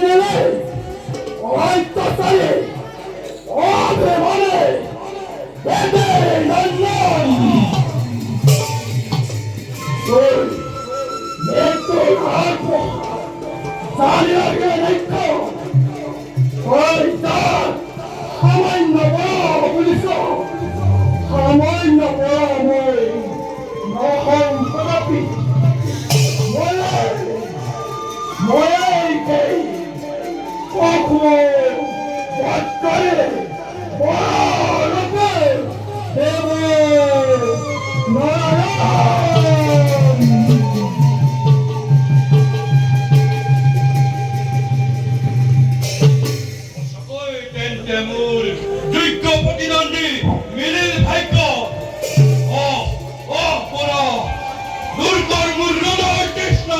নেবে ওই তো চলে ওবে বলে বেদে লন্ডন তুই একটু হাঁটবো চালিয়ে গিয়ে দেখো ওই তার সামান্য বড় পুলিশ সামান্য বড় মই নহম কদাপি ময়কে কখনো বাদ করে বড় দেব নারায়ণ মূল যোগ্য প্রতিদ্বন্দ্বী মিলিল ভাগ্য ও ও পর দুর্গর মূল্যদয় কৃষ্ণ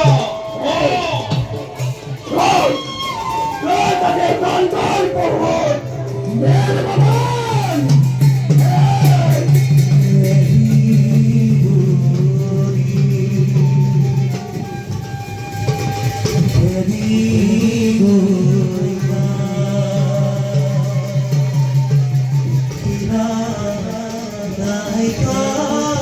ও তাকে কান্তার পর্বত মেল বাবান Naik